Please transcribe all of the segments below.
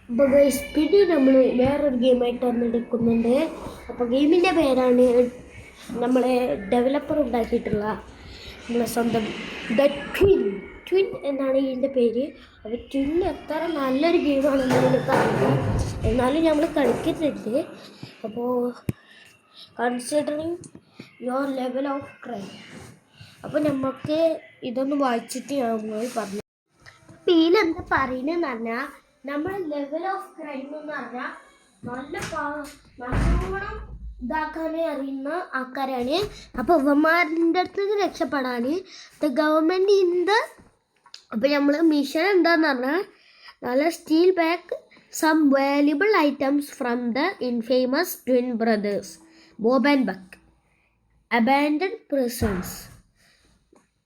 അപ്പോൾ ഗൈസ് പിന്നെ നമ്മൾ വേറൊരു ഗെയിമായിട്ട് വന്നെടുക്കുന്നുണ്ട്. അപ്പോൾ ഗെയിമിൻ്റെ പേരാണ് നമ്മളെ ഡെവലപ്പർ ഉണ്ടാക്കിയിട്ടുള്ള നമ്മളെ സ്വന്തം ദ ട്വിൻ ട്വിൻ എന്നാണ് ഇതിൻ്റെ പേര്. അപ്പോൾ ട്വിൻ എത്ര നല്ലൊരു ഗെയിമാണെന്ന് എനിക്കറിയില്ല, എന്നാലും നമ്മൾ കളിക്കുന്നുണ്ട്. അപ്പോൾ considering your level of crime. അപ്പോൾ നമുക്ക് ഇതൊന്ന് വായിച്ചിട്ട് നമ്മൾ പറഞ്ഞു. അപ്പോൾ ഇതിലെന്താ പറയുന്നതെന്ന് പറഞ്ഞാൽ, നമ്മൾ ലെവൽ ഓഫ് ക്രൈം എന്ന് പറഞ്ഞാൽ നല്ലോണം ഇതാക്കാനേ അറിയുന്ന ആൾക്കാരാണ്. അപ്പോൾ ഇവന്മാരുടെ അടുത്ത് രക്ഷപ്പെടാൻ ദ ഗവൺമെൻറ് അപ്പോൾ നമ്മൾ മിഷൻ എന്താന്ന് പറഞ്ഞാൽ നല്ല steal back some valuable items from the infamous twin brothers Bob and Buck abandoned prisons.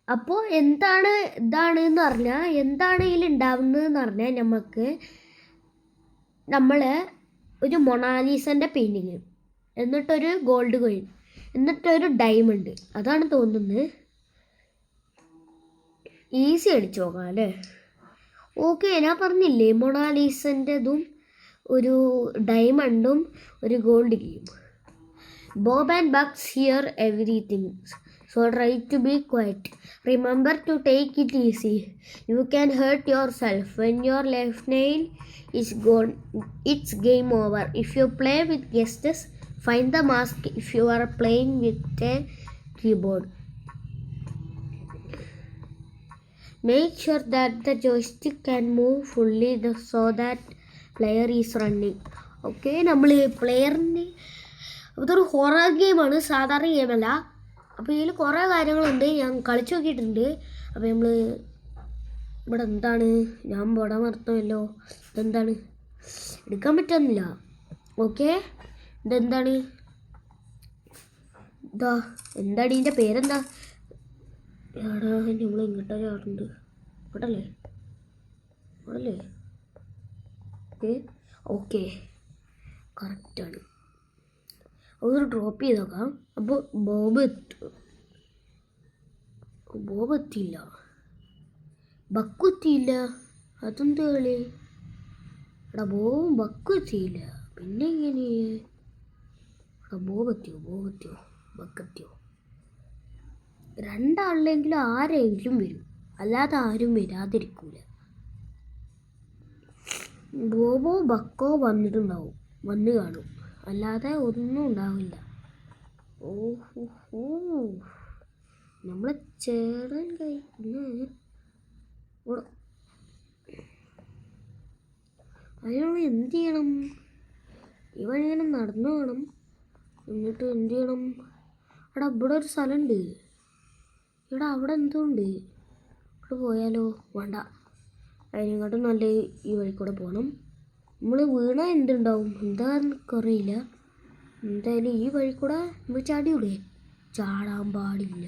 അപ്പോൾ ഇതാണെന്ന് പറഞ്ഞാൽ എന്താണ് ഇതിൽ ഉണ്ടാവുന്നതെന്ന് പറഞ്ഞാൽ നമ്മൾ ഒരു മൊണാലിസൻ്റെ പെയിൻറ്റിങ്, എന്നിട്ടൊരു ഗോൾഡ് കോയിൻ, എന്നിട്ടൊരു ഡയമണ്ട്. അതാണ് തോന്നുന്നത്. ഈസി അടിച്ചു നോക്കാം അല്ലേ? ഓക്കെ, ഞാൻ പറഞ്ഞില്ലേ മൊണാലിസൻ്റെതും ഒരു ഡയമണ്ടും ഒരു ഗോൾഡ് കീയും. Bob and Bucks hear everything, so try to be quiet. Remember to take it easy. You can hurt yourself. When your left nail is gone, it's game over. If you play with guests, find the mask if you are playing with a keyboard. Make sure that the joystick can move fully so that player is running. Okay, നമ്മൾ പ്ലെയറിന് ഇതൊരു horror ഗെയിമാണ്, സാധാരണ ഗെയിമല്ല. അപ്പോൾ ഇതിൽ കുറേ കാര്യങ്ങളുണ്ട്, ഞാൻ കളിച്ചു നോക്കിയിട്ടുണ്ട്. അപ്പോൾ നമ്മൾ ഇവിടെ എന്താണ്, ഞാൻ ഇവിടെ മറന്നുമല്ലോ, ഇതെന്താണ് എടുക്കാൻ പറ്റുന്നില്ല. ഓക്കെ, ഇതെന്താണ്, എന്താണ് ഇതിൻ്റെ പേരെന്താ? എടാ, നമ്മൾ ഇങ്ങോട്ടേ ആടുണ്ട്, ഇവിടല്ലേ ഇവിടല്ലേ? ഓക്കെ, കറക്റ്റാണ്. അതൊരു ഡ്രോപ്പ് ചെയ്തേക്കാം. അപ്പോൾ ബോബ് എത്തിയില്ല, ബക്കു എത്തിയില്ല. അതെന്താ കളി? എടാ, ബക്കു എത്തിയില്ല, പിന്നെ എങ്ങനെ? എടാ, ബോബെത്തിയോ ബക്കെത്തിയോ? രണ്ടാളിലെങ്കിലും ആരെങ്കിലും വരും, അല്ലാതെ ആരും വരാതിരിക്കൂല. ബോബോ ബക്കോ വന്നിട്ടുണ്ടാവും, വന്ന് കാണും, അല്ലാതെ ഒന്നും ഉണ്ടാവില്ല. ഓഹോ, നമ്മളെ ചേടാൻ കഴിയുന്ന അയാൾ എന്ത് ചെയ്യണം? ഇവനിങ്ങനെ നടന്നു വേണം. എന്നിട്ട് എന്ത് ചെയ്യണം? എടാ, ഇവിടെ ഒരു സ്ഥലമുണ്ട്. ഇവിടെ അവിടെ എന്തോ ഉണ്ട്. ഇവിടെ പോയാലോ? വേണ്ട, അതിനെക്കാട്ടും നല്ല ഈ വഴി കൂടെ പോകണം. നമ്മൾ വീണാൽ എന്തുണ്ടാവും എന്താന്ന് അറിയില്ല. എന്തായാലും ഈ വഴി കൂടെ നമ്മൾ ചാടിയൂടെ? ചാടാൻ പാടില്ല.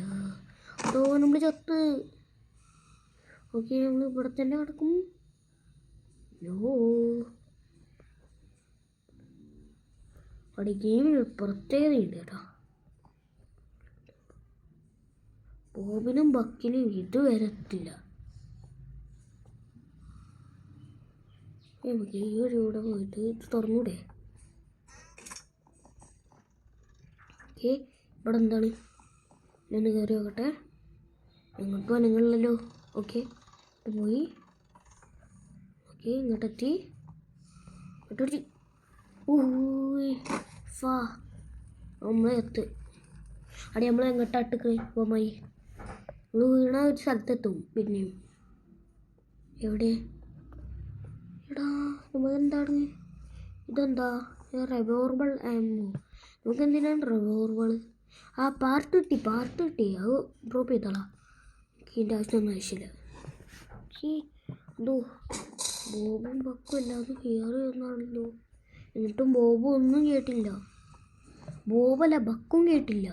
അതോ നമ്മൾ ചത്ത്. ഓക്കെ, നമ്മൾ ഇവിടെ തന്നെ കിടക്കും. അവിടെ ഗെയിമിന് പ്രത്യേകതയുണ്ട് കേട്ടോ. ബോബിനും ബക്കിനും ഇത് വരത്തില്ല. നമുക്ക് ഈ ഒരു ഇവിടെ പോയിട്ട് ഇത് തുറന്നൂടെ? ഓക്കെ, ഇവിടെ എന്താണ്? ഞാൻ കയറി നോക്കട്ടെ. എങ്ങോട്ട് പോകാൻ നിങ്ങളില്ലല്ലോ. ഓക്കെ, പോയി. ഓക്കെ, ഇങ്ങോട്ടെത്തി. നമ്മളെ അവിടെ നമ്മൾ എങ്ങോട്ടാട്ട് പോമായി? നമ്മൾ വീണ ഒരു സ്ഥലത്തെത്തും പിന്നെയും. എവിടെ? എടാ, നമുക്കെന്താണ് ഇതെന്താ? റിവോൾവർ ആമോ? നമുക്കെന്തിനാണ് റിവോൾവർ? പാർട്ട് കിട്ടി. അത് ഡ്രോപ്പ് ചെയ്തോളാം. ഇതിൻ്റെ ആവശ്യമൊന്നും ആവശ്യമില്ല. ബോബും ബക്കും എല്ലാവരും കയറി വന്നാണല്ലോ. എന്നിട്ടും ബോബും ഒന്നും കേട്ടില്ല. ബോബല്ല, ബക്കും കേട്ടില്ല.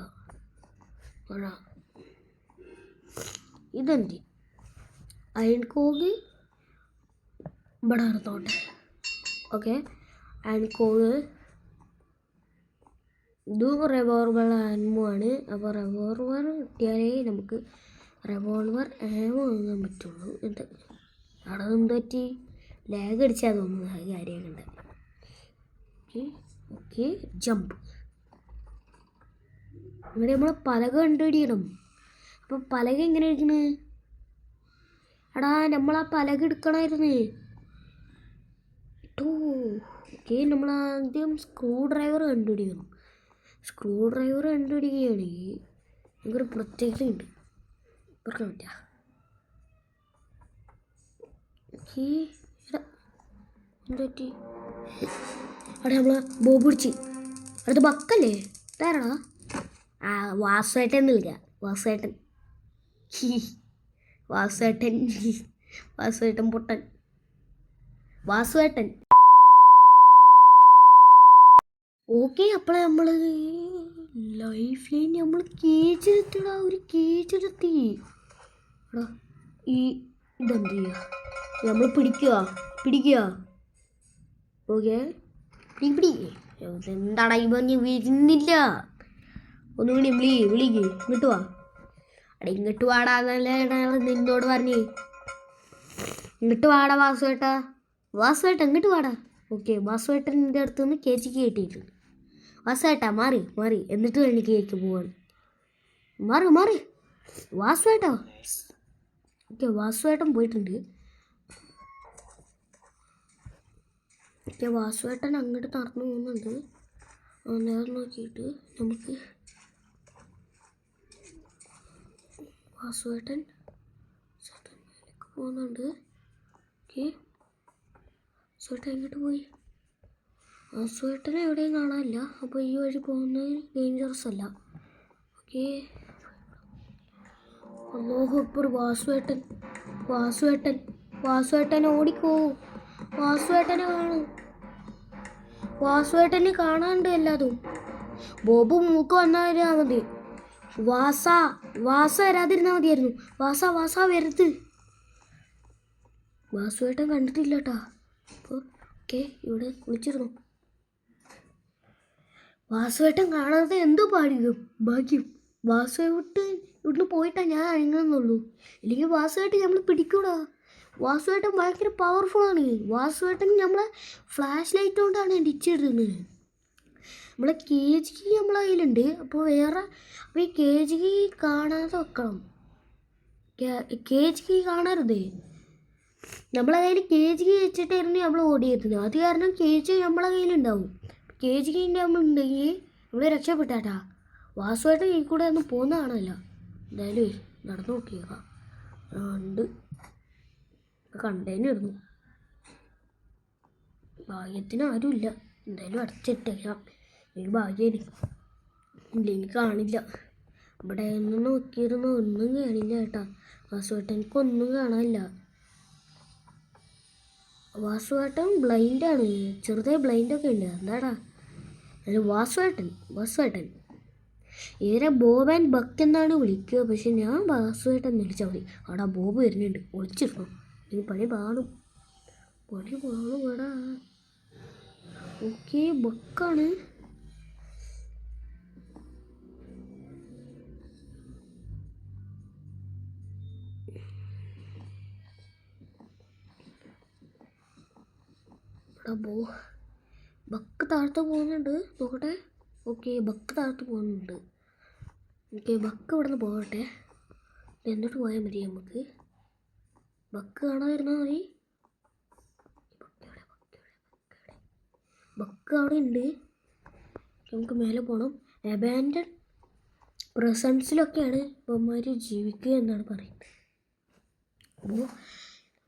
ഇതെന്ത് അയൺകോഗ് ഇവിടെ എടുത്തോട്ടെ. ഓക്കെ, അയൺകോഗ് ഇതും റിവോൾവർ ആമോ ആണ്. അപ്പോൾ റിവോൾവർ കിട്ടിയാലേ നമുക്ക് റിവോൾവർ ആമോ വാങ്ങാൻ പറ്റുള്ളൂ. അവിടെ എന്ത് പറ്റി? ലാഗ് അടിച്ചാൽ തോന്നുന്നു. അത് കാര്യമൊക്കെ ഓക്കെ ഓക്കെ ജമ്പ്. ഇവിടെ നമ്മൾ പലക കണ്ടുപിടിക്കണം. അപ്പം പലക എങ്ങനെ ഇരിക്കണ്? എടാ നമ്മൾ ആ പലക എടുക്കണമായിരുന്നു. ഓക്കെ നമ്മൾ ആദ്യം സ്ക്രൂ ഡ്രൈവർ കണ്ടുപിടിക്കണം. സ്ക്രൂ ഡ്രൈവർ കണ്ടുപിടിക്കുകയാണെങ്കിൽ നമുക്കൊരു പ്രത്യേകത ഉണ്ട്. ഇപ്പം പറ്റാ ഓക്കെ എന്തുപറ്റി? അവിടെ നമ്മൾ ബോബ് പിടിച്ച് അടുത്ത് ബക്കല്ലേ തരണ. ആ വാസുവേട്ടൻ എന്ന് വിളിക്കുക. വാസുവേട്ടൻ വാസുവേട്ടൻ വാസുവേട്ടൻ പൊട്ടൻ വാസുവേട്ടൻ. ഓക്കെ അപ്പോൾ നമ്മൾ ലൈഫ് ലൈൻ നമ്മൾ കേജിലെത്തിടാ. ഒരു കേജിലെത്തി. എടാ ഈ ഇതെന്ത് ചെയ്യുക? നമ്മൾ പിടിക്കുക. ഓക്കെ എന്താടാ ഇവൻ വരുന്നില്ല. ഒന്നുകൂടി വിളിക്ക്. ഇങ്ങോട്ട് വാ. എടാ ഇങ്ങോട്ട് വാടാ എന്നല്ലേ നിന്നോട് പറഞ്ഞേ. ഇങ്ങോട്ട് വാടാ വാസുവേട്ടാ ഇങ്ങോട്ട് വാടാ. ഓക്കെ വാസുവേട്ടൻ്റെ അടുത്ത് നിന്ന് കേച്ചിക്ക് കിട്ടിയിട്ടുണ്ട്. വാസുവേട്ടാ മാറി എന്നിട്ട് വേണ്ടി കേക്ക് പോവാണ്. മാറി വാസുവേട്ടാ. ഓക്കെ വാസുവേട്ടൻ പോയിട്ടുണ്ട്. ഓക്കെ വാസുവേട്ടൻ അങ്ങോട്ട് നടന്നു പോകുന്നുണ്ട്. നേരെ നോക്കിയിട്ട് നമുക്ക് വാസുവേട്ടൻ പോകുന്നുണ്ട്. ഓക്കെ വാസുവേട്ടൻ എങ്ങോട്ട് പോയി? വാസുവേട്ടനെ എവിടെയും കാണാനില്ല. അപ്പോൾ ഈ വഴി പോകുന്നത് ഡേഞ്ചറസ് അല്ല. ഓക്കെ അല്ലാഹു അക്ബർ. വാസുവേട്ടൻ ഓടിക്കോ. വാസുവേട്ടനെ കാണാണ്ട് എല്ലാതും. ബോബ് മൂക്ക് വന്നാൽ മതി. വാസ വരാതിരുന്നാൽ മതിയായിരുന്നു. വാസ വരരുത്. വാസുവേട്ടൻ കണ്ടിട്ടില്ല കേട്ടാ. അപ്പോൾ ഓക്കെ ഇവിടെ വിളിച്ചിരുന്നു. വാസുവേട്ടൻ കാണാതെ എന്തോ ഭാഗ്യം. വാസുവേട്ടൻ ഇവിടുന്ന് പോയിട്ടാ ഞാൻ അഴുങ്ങുന്നുള്ളൂ. ഇല്ലെങ്കിൽ വാസുവേട്ടൻ നമ്മൾ പിടിക്കൂടാ. വാസുവേട്ടൻ ഭയങ്കര പവർഫുള്ളാണ്. വാസുവേട്ടൻ നമ്മളെ ഫ്ലാഷ് ലൈറ്റ് കൊണ്ടാണ് ഇടിച്ചിടുന്നത്. നമ്മളെ കേജ് കീ നമ്മളെ കയ്യിലുണ്ട്. അപ്പോൾ ഈ കേജ് കീ കാണാതെ വെക്കണം. കേജ് കീ കാണരുത്. നമ്മളെ കയ്യിൽ കേജ് കീ വെച്ചിട്ടായിരുന്നു നമ്മൾ ഓടിയിരുന്നത്. അത് കാരണം കേജ് നമ്മളെ കയ്യിലുണ്ടാവും. കേജ് കീ നമ്മളുണ്ടെങ്കിൽ നമ്മൾ രക്ഷപ്പെട്ടാട്ടാ. വാസുവേട്ടൻ ഈ കൂടെ ഒന്നും പോകുന്ന കാണാനില്ല. എന്തായാലും നടന്നു നോക്കിയേക്കാം. ഉണ്ട് കണ്ടേനായിരുന്നു. ഭാഗ്യത്തിന് ആരുമില്ല. എന്തായാലും അടച്ചിട്ടേക്കാം. എനിക്ക് ഭാഗ്യമായിരിക്കും. ഇല്ലെങ്കിൽ കാണില്ല. ഇവിടെ ഒന്നും നോക്കിയിരുന്നു ഒന്നും കാണില്ല കേട്ടാ. വാസുവേട്ടൻ എനിക്കൊന്നും കാണാനില്ല. വാസുവേട്ടൻ ബ്ലൈൻഡാണ്. ചെറുതായി ബ്ലൈൻഡൊക്കെ ഉണ്ട്. എന്താടാ അല്ല വാസുവേട്ടൻ ഇവരെ ബോബ് ആൻഡ് ബക്ക് എന്നാണ് വിളിക്കുക. പക്ഷെ ഞാൻ വാസുവേട്ടൻ വിളിച്ചാൽ മതി. അവിടെ ബോബ് വരുന്നുണ്ട്. ഒളിച്ചിരുന്നു. ഇനി പണി പാടും വേടാ. ഓക്കെ ബക്കാണ്. ബക്ക് താഴത്ത് പോകുന്നുണ്ട്. നോക്കട്ടെ. ഓക്കെ ബക്ക് താഴത്ത് പോകുന്നുണ്ട്. ഓക്കെ ബക്ക് ഇവിടെ നിന്ന് പോകട്ടെ. എന്നിട്ട് പോയാൽ മതി നമുക്ക്. ബക്ക് കാണാതിരുന്നാൽ മതി. ബക്ക് അവിടെ ഉണ്ട്. നമുക്ക് മേലെ പോകണം. അബാൻഡൻ പ്രസൻസിലൊക്കെയാണ് ഇവന്മാർ ജീവിക്കുക എന്നാണ് പറയുന്നത്. അപ്പോൾ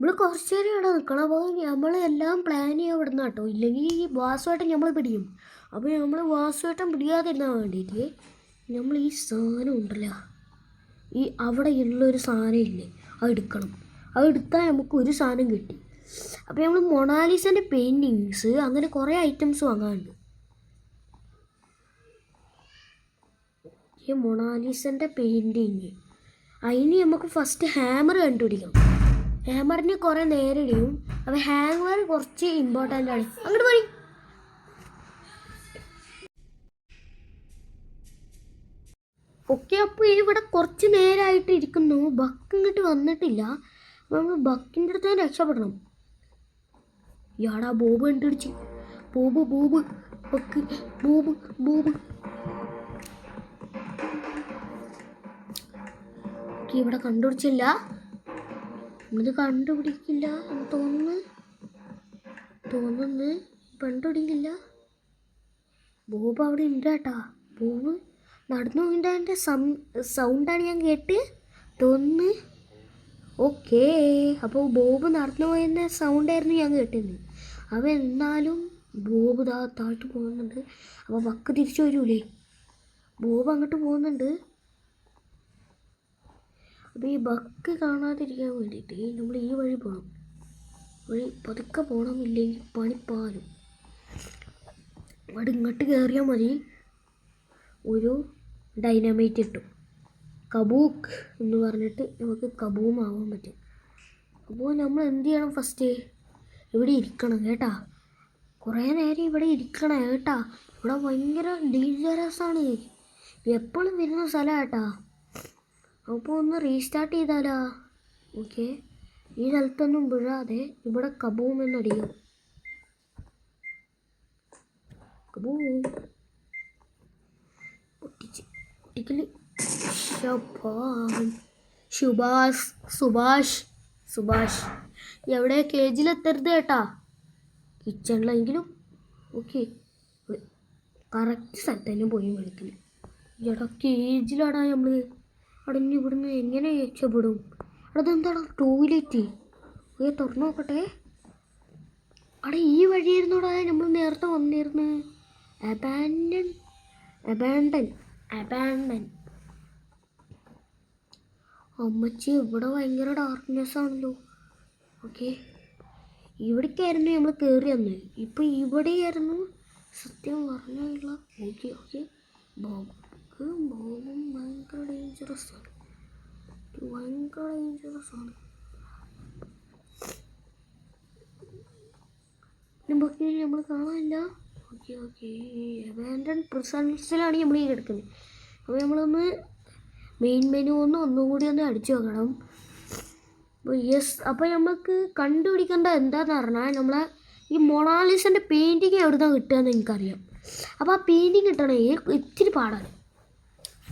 നമ്മൾ കുറച്ച് നേരം ഇവിടെ നിൽക്കണം. അപ്പോൾ നമ്മളെല്ലാം പ്ലാൻ ചെയ്യാൻ വിടുന്ന കേട്ടോ. ഇല്ലെങ്കിൽ ഈ വാസുവേട്ടൻ നമ്മൾ പിടിക്കും. അപ്പോൾ നമ്മൾ വാസുവേട്ടൻ പിടിക്കാതിരുന്നാൽ വേണ്ടിയിട്ട് നമ്മൾ ഈ സാധനം ഉണ്ടല്ലോ, ഈ അവിടെ ഉള്ളൊരു സാധനം ഇല്ലേ, അത് എടുക്കണം. അത് എടുത്താൽ നമുക്ക് ഒരു സാധനം കിട്ടി. അപ്പോൾ നമ്മൾ മൊണാലിസൻ്റെ പെയിൻറ്റിങ്സ് അങ്ങനെ കുറേ ഐറ്റംസ് വാങ്ങാനുണ്ട്. ഈ മൊണാലിസൻ്റെ പെയിൻറ്റിങ് അതിന് നമുക്ക് ഫസ്റ്റ് ഹാമർ കണ്ടുപിടിക്കണം. ഹാമറിന് കുറേ നേരിടും. അപ്പോൾ ഹാമർ കുറച്ച് ഇമ്പോർട്ടൻ്റ് ആണ്. അങ്ങോട്ട് പോയി. ഓക്കെ അപ്പോൾ ഇവിടെ കുറച്ച് നേരമായിട്ട് ഇരിക്കുന്നു. ബക്ക് ഇങ്ങോട്ട് വന്നിട്ടില്ല. അപ്പോൾ നമ്മൾ ബക്കിൻ്റെ അടുത്ത് രക്ഷപ്പെടണം. ഇയാടാ ബോബ് കണ്ടുപിടിച്ച്. Bob buck Bob Bob. ഇവിടെ കണ്ടുപിടിച്ചില്ല, ഇത് കണ്ടുപിടിക്കില്ല എന്ന് തോന്നുന്നു കണ്ടുപിടിക്കില്ല. ബോബ് അവിടെ ഉണ്ട് കേട്ടാ. ബോബ് നടന്നു പോയിൻ്റെ സൗണ്ടാണ് ഞാൻ കേട്ട് തോന്നുന്നു. ഓക്കേ, അപ്പോൾ ബോബ് നടന്നു പോയതിൻ്റെ സൗണ്ടായിരുന്നു ഞാൻ കേട്ടിരുന്നത്. അവ എന്നാലും ബോബ് താഴ്ത്തു പോകുന്നുണ്ട്. അപ്പോൾ ബക്ക് തിരിച്ചു വരൂലേ? ബോബ് അങ്ങോട്ട് പോകുന്നുണ്ട്. അപ്പോൾ ഈ ബക്ക് കാണാതിരിക്കാൻ വേണ്ടിയിട്ട് നമ്മൾ ഈ വഴി പോകണം. വഴി പതുക്കെ പോകണം, ഇല്ലെങ്കിൽ പണിപ്പാലും. അവിടെ ഇങ്ങോട്ട് കയറിയാൽ മതി. ഒരു ഡൈനാമൈറ്റ് ഇട്ടും കബൂക്ക് എന്ന് പറഞ്ഞിട്ട് നമുക്ക് കബൂം ആവാൻ പറ്റും. അപ്പോൾ നമ്മൾ എന്ത് ചെയ്യണം? ഫസ്റ്റ് ഇവിടെ ഇരിക്കണം കേട്ടാ. കുറേ നേരം ഇവിടെ ഇരിക്കണം കേട്ടാ. ഇവിടെ ഭയങ്കര ഡേഞ്ചറസ് ആണ്, എപ്പോഴും വരുന്ന സ്ഥലം കേട്ടാ. അപ്പോൾ ഒന്ന് റീസ്റ്റാർട്ട് ചെയ്താലാ? ഓക്കെ, ഈ സ്ഥലത്തൊന്നും വീഴാതെ ഇവിടെ കബൂം എന്നടിയും. കബൂം ഒട്ടിക്കല്. സുഭാഷ് എവിടെ? കേജിലെത്തരുത് കേട്ടാ, കിച്ചണിലെങ്കിലും. ഓക്കെ, കറക്റ്റ് സ്ഥലത്ത് തന്നെ പോയി വിളിക്കല്. എടാ കേജിലാടാ നമ്മൾ. അടങ്ങി ഇവിടുന്ന് എങ്ങനെ രക്ഷപ്പെടും? അതെന്താടാ ടോയ്ലറ്റ്? ഓക്കെ, തുറന്നു നോക്കട്ടെ. അവിടെ ഈ വഴിയായിരുന്നോടാ നമ്മൾ നേരത്തെ വന്നിരുന്നു. അബാൻഡൻ. അമ്മച്ചി, ഇവിടെ ഭയങ്കര ഡാർക്ക്നെസ് ആണല്ലോ. ഓക്കെ, ഇവിടേക്കായിരുന്നു നമ്മൾ കയറി വന്നത്. ഇപ്പം ഇവിടെയായിരുന്നു സത്യം പറഞ്ഞുള്ള. ഓക്കെ, ബോബും ഭയങ്കര ഡേഞ്ചറസ് ആണ്. ബക്കിനെ നമ്മൾ കാണാനില്ല. ഓക്കെ, അബാൻഡൻ പ്രിസൺസിലാണ് നമ്മൾ ഈ കിടക്കുന്നത്. അപ്പോൾ നമ്മളൊന്ന് മെയിൻ മെനു ഒന്നും കൂടി ഒന്ന് അടിച്ചു നോക്കണം. അപ്പോൾ അപ്പോൾ നമുക്ക് കണ്ടുപിടിക്കേണ്ട എന്താണെന്ന് പറഞ്ഞാൽ, നമ്മളെ ഈ മൊണാലിസൻ്റെ പെയിൻറ്റിങ് എവിടുന്നാണ് കിട്ടുകയെന്ന് എനിക്കറിയാം. അപ്പോൾ ആ പെയിൻറ്റിങ് കിട്ടണമെങ്കിൽ ഇത്തിരി പാടാണ്,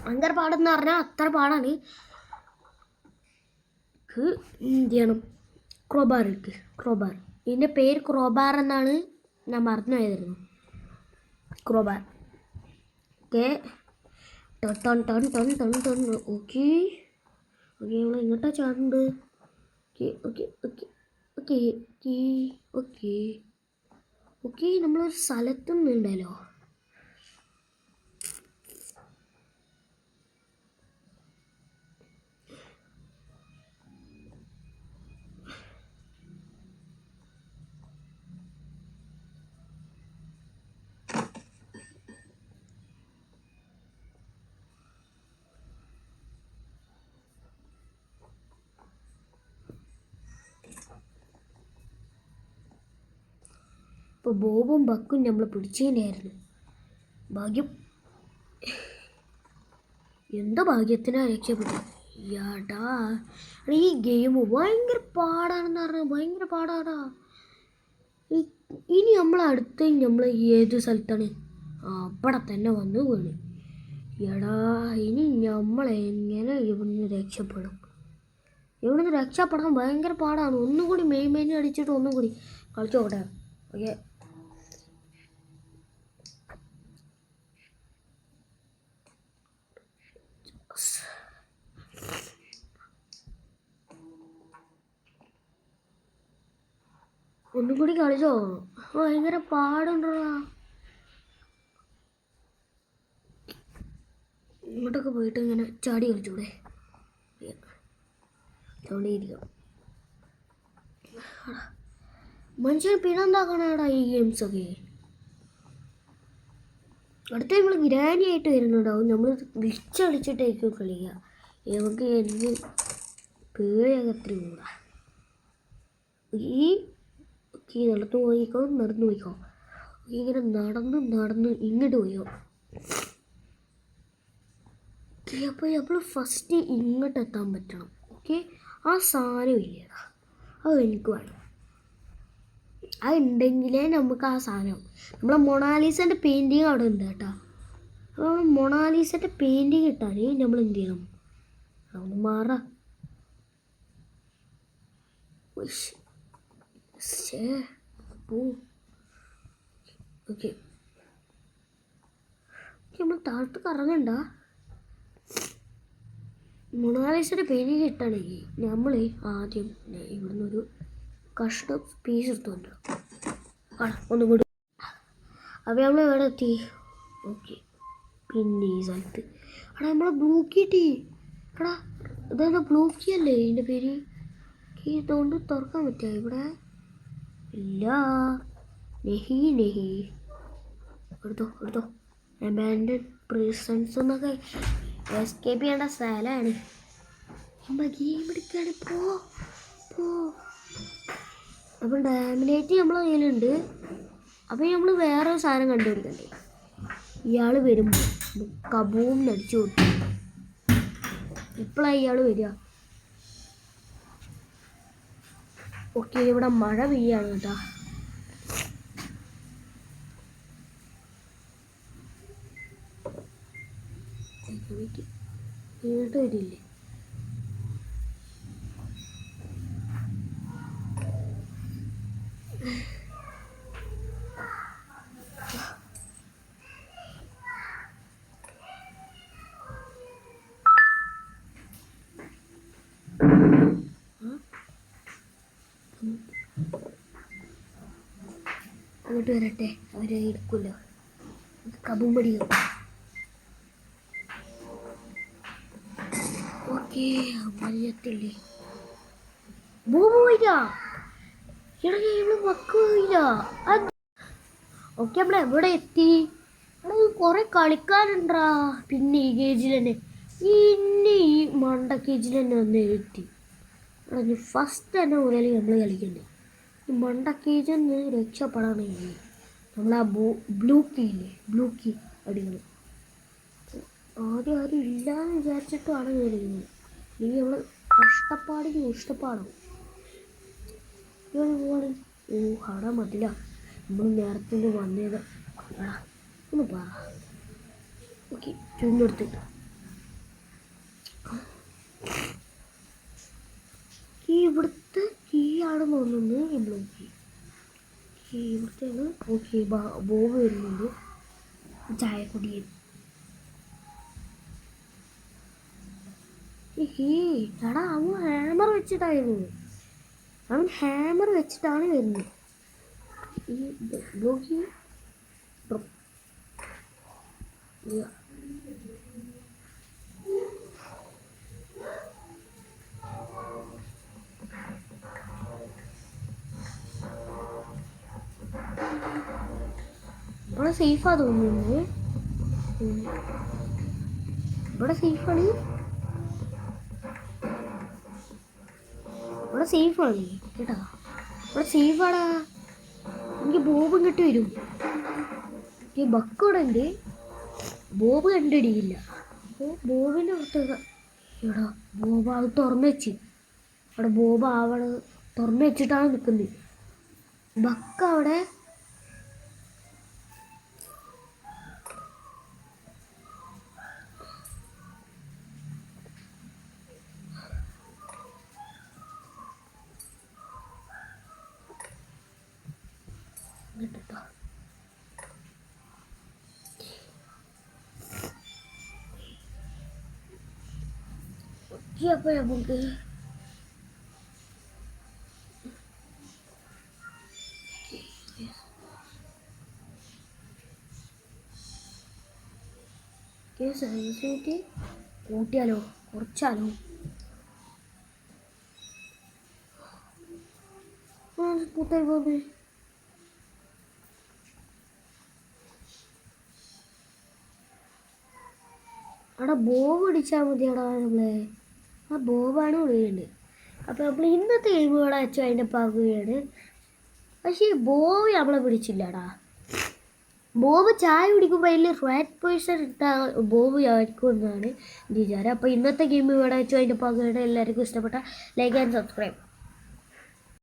ഭയങ്കര പാടെന്ന് പറഞ്ഞാൽ അത്ര പാടാണ്. എന്ത് ചെയ്യണം? ക്രോബാർ. ഇതിൻ്റെ പേര് ക്രോബാർ എന്നാണ്, ഞാൻ മറന്നു പോയതായിരുന്നു. ക്രോബാർ. ഓക്കെ, ഓക്കെ നമ്മൾ എങ്ങോട്ടാ ചാടുന്നത്? ഓക്കെ നമ്മളൊരു സ്ഥലത്തുനിന്നുണ്ടല്ലോ. ഇപ്പോൾ ബോബും ബക്കും നമ്മൾ പിടിച്ചതിനായിരുന്നു ഭാഗ്യം. എന്താ ഭാഗ്യത്തിനാ രക്ഷപ്പെട്ടു. യാടാ, ഈ ഗെയിം ഭയങ്കര പാടാണെന്ന് പറഞ്ഞാൽ ഭയങ്കര പാടാടാ. ഇനി നമ്മളടുത്ത് നമ്മൾ ഏത് സ്ഥലത്താണ്? അവിടെ തന്നെ വന്ന് വീണ്. എടാ, ഇനി നമ്മളെങ്ങനെ ഇവിടുന്ന് രക്ഷപ്പെടും? ഇവിടുന്ന് രക്ഷപ്പെടാൻ ഭയങ്കര പാടാണ്. ഒന്നും കൂടി മെയിൻ അടിച്ചിട്ട് ഒന്നും കൂടി കളിച്ചു നോക്കട്ടെ. ഓക്കെ, ഒന്നും കൂടി കളിച്ചോ. ഭയങ്കര പാടുണ്ടോടാ. ഇങ്ങോട്ടൊക്കെ പോയിട്ട് ഇങ്ങനെ ചാടി കളിച്ചൂടെ? ചാടിയിരിക്കാം. മനുഷ്യൻ പിന്നെന്താക്കണടാ ഈ ഗെയിംസൊക്കെ? അടുത്ത നമ്മൾ ഗ്രാനിയായിട്ട് വരുന്നുണ്ടാവും. നമ്മൾ വിളിച്ചടിച്ചിട്ടായിരിക്കും കളിക്കുക. നമുക്ക് എന്ത് പേഴകത്തിന് കൂടാ. ഈ നടന്നു പോയിക്കോ. ഇങ്ങനെ നടന്ന് ഇങ്ങോട്ട് പോയോ. അപ്പോൾ നമ്മൾ ഫസ്റ്റ് ഇങ്ങോട്ട് എത്താൻ പറ്റണം. ഓക്കെ, ആ സാധനം ഇല്ലടാ, അത് എനിക്ക് വേണം. അത് ഉണ്ടെങ്കിലേ നമുക്ക് ആ സാധനം നമ്മളെ മൊണാലിസൻ്റെ പെയിൻറ്റിങ് അവിടെ ഉണ്ട് കേട്ടോ. അപ്പോൾ നമ്മൾ മൊണാലിസൻ്റെ പെയിൻറ്റിങ് കിട്ടാൻ നമ്മൾ എന്ത് ചെയ്യണം? അവിടെ മാറാം. ഓക്കെ നമ്മൾ താഴത്ത് കറങ്ങണ്ട. മൊണാലിസയുടെ പേര് കിട്ടണമെങ്കിൽ നമ്മൾ ആദ്യം ഇവിടെ നിന്നൊരു കഷ്ണം പീസ് എടുത്തുകൊണ്ട് ഒന്നും കൂടി. അപ്പോൾ നമ്മൾ എവിടെ എത്തി? ഓക്കെ, പിന്നെ ഈ സ്ഥലത്ത് എടാ നമ്മളെ ബ്ലൂക്കി ടീ. എടാ ഇതെന്താ ബ്ലൂക്കി അല്ലേ ഇതിൻ്റെ പേര്? ഇതുകൊണ്ട് തുറക്കാൻ പറ്റുക ഇവിടെ? ഇല്ല. നെഹി എടുത്തോ. അബാൻഡൻ പ്രിസൺസ് എന്നൊക്കെ എസ്കേപ്പ് ചെയ്യേണ്ട സ്ഥലമാണ്. ഗെയിം എടുക്കുകയാണ്. പോ. അപ്പം ഡാമിനേറ്റ് നമ്മളെ കയ്യിലുണ്ട്. അപ്പം നമ്മൾ വേറെ സാധനം കണ്ടുപിടിക്കണ്ടേ? ഇയാൾ വരുമ്പോൾ കബൂം നടിച്ചു കൊടുത്തു. ഇപ്പോഴാണ് ഇയാൾ വരിക. ഓക്കെ, ഇവിടെ മഴ പെയ്യാണ് കേട്ടോ. വീട് വരില്ലേ? അങ്ങോട്ട് വരട്ടെ, അവരെ എടുക്കുമല്ലോ. കബും പടിയോ. ഓക്കെ, മഴയത്തില്ലേ പോയില്ല. വക്കില്ല. ഓക്കെ, നമ്മൾ എവിടെ എത്തി? കുറെ കളിക്കാനുണ്ടാ. പിന്നെ ഈ കേജിൽ തന്നെ ഈ മണ്ട കേജിൽ തന്നെ ഒന്ന് എത്തി. ഫസ്റ്റ് തന്നെ മുതൽ നമ്മൾ കളിക്കണ്ടേ. ഈ മണ്ട കേജിൽ നിന്ന് രക്ഷപ്പെടാണെങ്കിൽ നമ്മൾ ആ ബ്ലൂ കീ അടിക്കണം. ആരും ഇല്ലാന്ന് വിചാരിച്ചിട്ടാണ് കളിക്കുന്നത്. ഇല്ലെങ്കിൽ നമ്മൾ ഇഷ്ടപ്പാടാവും. പോവാണ്. കാണാൻ പറ്റില്ല. നമ്മൾ നേരത്തെ വന്നത് ഒന്ന് പറ. ഓക്കെ, ചുണ്ടെടുത്തിട്ട് ഇവിടുത്തെ കീ ആണെന്ന് തോന്നുന്നു. ഈ ബ്ലൂ കീ ഇവിടുത്തെയാണ്. ഓക്കെ, ബോബ് വരുന്നുണ്ട്. ചായക്കുടിയൻ. എടാ അവൻ ഹാമർ വെച്ചിട്ടായിരുന്നു. വരുന്നത്. ഈ ബ്ലോക്കി ഇവിടെ സേഫാ തോന്നുന്നു. ഇവിടെ സേഫാണ്. ഇവിടെ സേഫാണ് കേട്ടാ. ഇവിടെ സേഫാടാ. എനിക്ക് ബോബും കിട്ടി വരും. ഈ ബക്ക് ഇവിടെ ഉണ്ട്. ബോബ് കണ്ടിടിയില്ല. അപ്പോൾ ബോബിൻ്റെ പുറത്തേക്ക് എടാ ബോബ് അത് തുറന്നു വെച്ച്. അവിടെ ബോബ് അവിടെ തുറന്നു വെച്ചിട്ടാണ് നിൽക്കുന്നത്. ബക്ക് അവിടെ കേട്ടോ. അപ്പോൾ നമുക്ക് സെൻസിറ്റിവിറ്റി കൂട്ടിയാലോ കുറച്ചാലോ? കൂട്ടായി പോകുന്നത് അവിടെ ബോബ് അടിച്ചാൽ മതിയാടാ. നമ്മളെ ആ ബോബാണ് വിളിയുണ്ട്. അപ്പോൾ നമ്മൾ ഇന്നത്തെ ഗെയിം ഇവിടെ വെച്ച് അതിൻ്റെ പകുകയാണ്. പക്ഷേ ബോബ് നമ്മളെ പിടിച്ചില്ലടാ. ബോബ് ചായ കുടിക്കുമ്പോൾ അതിൽ റെഡ് പോയിസൺ ഇട്ടാൽ ബോബ് ആയിരിക്കും എന്നാണ് വിചാരം. അപ്പോൾ ഇന്നത്തെ ഗെയിം ഇവിടെ വെച്ചു അതിൻ്റെ പകുകയാണ്. എല്ലാവർക്കും ഇഷ്ടപ്പെട്ട ലൈക്ക് ആൻഡ് സബ്സ്ക്രൈബ്.